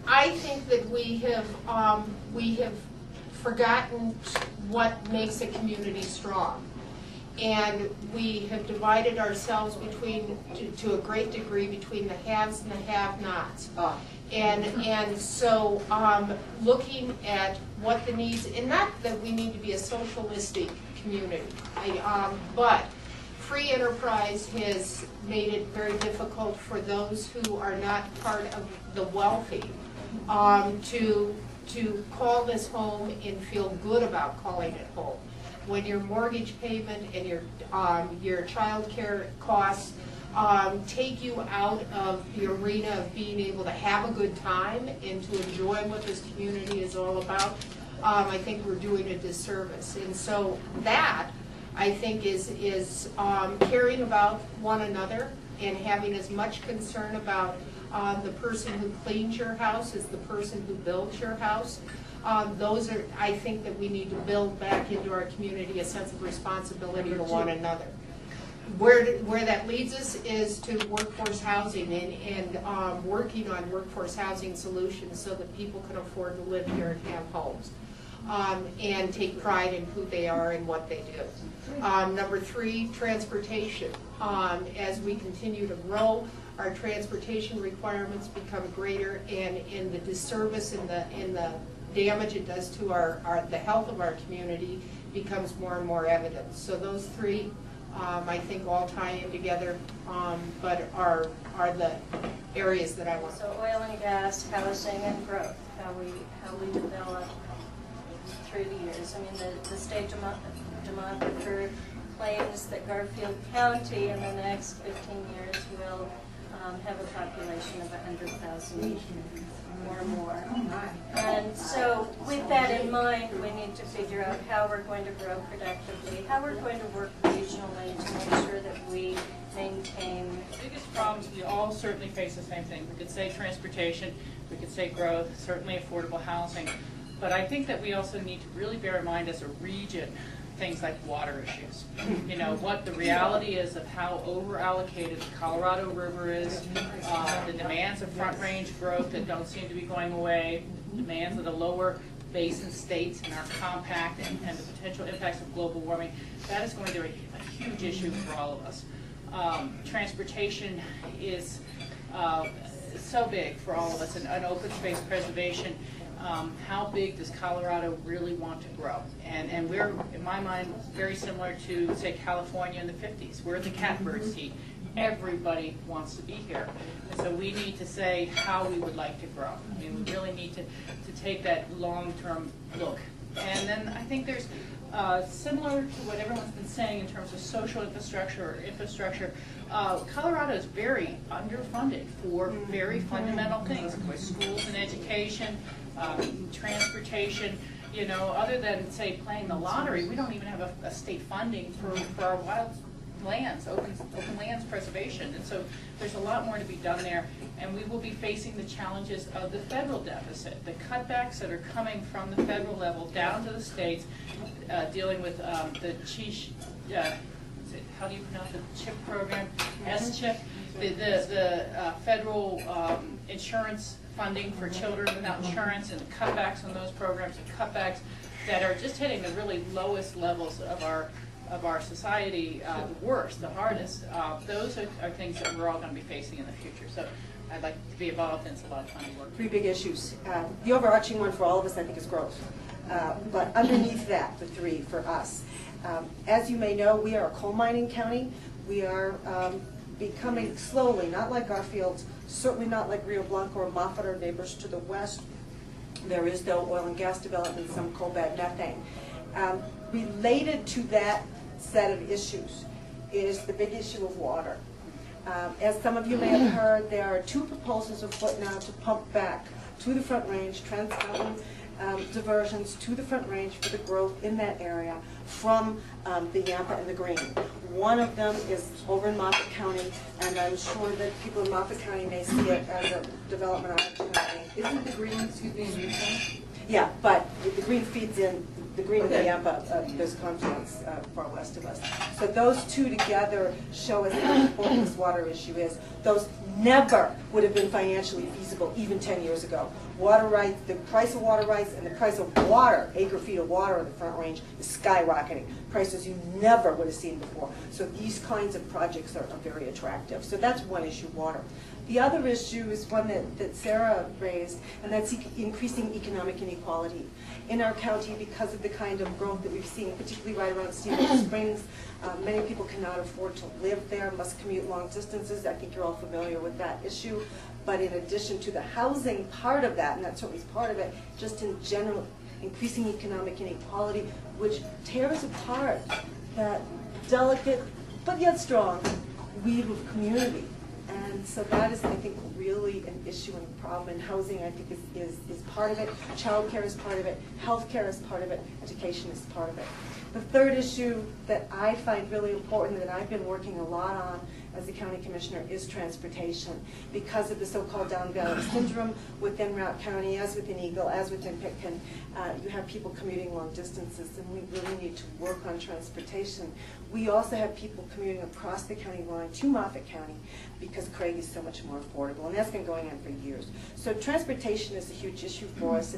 I think that we have forgotten what makes a community strong. And we have divided ourselves between, to a great degree, between the haves and the have-nots. And so looking at what the needs, and not that we need to be a socialistic community, but free enterprise has made it very difficult for those who are not part of the wealthy to call this home and feel good about calling it home. When your mortgage payment and your child care costs take you out of the arena of being able to have a good time and to enjoy what this community is all about, I think we're doing a disservice. And so that, I think, is caring about one another and having as much concern about the person who cleans your house as the person who builds your house. Those are, I think, that we need to build back into our community a sense of responsibility to one another. Where that leads us is to workforce housing and working on workforce housing solutions so that people can afford to live here and have homes. And take pride in who they are and what they do. Number 3, transportation. As we continue to grow, our transportation requirements become greater, and in the disservice and the damage it does to the health of our community becomes more and more evident. So those 3, I think, all tie in together, but are the areas that I want. So oil and gas, housing, and growth. How we develop through the years. I mean, the state demographer claims that Garfield County in the next 15 years will have a population of 100,000 or more. And so with that in mind, we need to figure out how we're going to grow productively, how we're going to work regionally to make sure that we maintain. The biggest problems, we all certainly face the same thing. We could say transportation, we could say growth, certainly affordable housing. But I think that we also need to really bear in mind as a region things like water issues. You know, what the reality is of how over-allocated the Colorado River is, the demands of Front Range growth that don't seem to be going away, demands of the lower basin states in our compact, and the potential impacts of global warming. That is going to be a huge issue for all of us. Transportation is so big for all of us, and open space preservation. How big does Colorado really want to grow? And we're, in my mind, very similar to, say, California in the 50s. We're the catbird seat. Everybody wants to be here. And so we need to say how we would like to grow. I mean, we really need to take that long-term look. And then I think there's, similar to what everyone's been saying in terms of social infrastructure or infrastructure, Colorado is very underfunded for very fundamental things, like schools and education, transportation. You know, other than, say, playing the lottery, we don't even have a state funding for our wild lands, open lands preservation. And so there's a lot more to be done there. And we will be facing the challenges of the federal deficit, the cutbacks that are coming from the federal level down to the states, dealing with the how do you pronounce the CHIP program? S-CHIP, the federal insurance funding for children without insurance, and the cutbacks on those programs, and cutbacks that are just hitting the really lowest levels of our society, the worst, the hardest. Those are things that we're all going to be facing in the future. So I'd like to be involved in. It's a lot of fun to work. 3 big issues. The overarching one for all of us, I think, is growth. But underneath that, the 3 for us. As you may know, we are a coal mining county. We are becoming slowly, not like Garfield, certainly not like Rio Blanco or Moffat, our neighbors to the west. There is, though, oil and gas development, some coal bed methane. Related to that set of issues is the big issue of water. As some of you may have heard, there are 2 proposals afoot now to pump back to the Front Range, trans-mountain diversions to the Front Range for the growth in that area from the Yampa and the Green. One of them is over in Moffat County, and I'm sure that people in Moffat County may see it as a development opportunity. Isn't the Green, excuse me, in Utah? Yeah, but the Green feeds in the Green and the Okay. Yampa, there's confluence far west of us. So those two together show us how important this water issue is. Those never would have been financially feasible even 10 years ago. Water rights, the price of water rights and the price of water, acre feet of water in the Front Range is skyrocketing. Prices you never would have seen before. So these kinds of projects are very attractive. So that's one issue, water. The other issue is one that Sarah raised, and that's increasing economic inequality in our county because of the kind of growth that we've seen, particularly right around Steamboat Springs. Many people cannot afford to live there, must commute long distances. I think you're all familiar with that issue. But in addition to the housing part of that, and that certainly is part of it, just in general, increasing economic inequality, which tears apart that delicate but yet strong weave of community. And so that is, I think, really an issue and a problem. And housing, I think, is part of it. Childcare is part of it. Healthcare is part of it. Education is part of it. The third issue that I find really important, that I've been working a lot on as the county commissioner, is transportation. Because of the so-called down valley syndrome within Routt County, as within Eagle, as within Pitkin, you have people commuting long distances, and we really need to work on transportation. We also have people commuting across the county line to Moffat County because Craig is so much more affordable, and that's been going on for years. So transportation is a huge issue for us.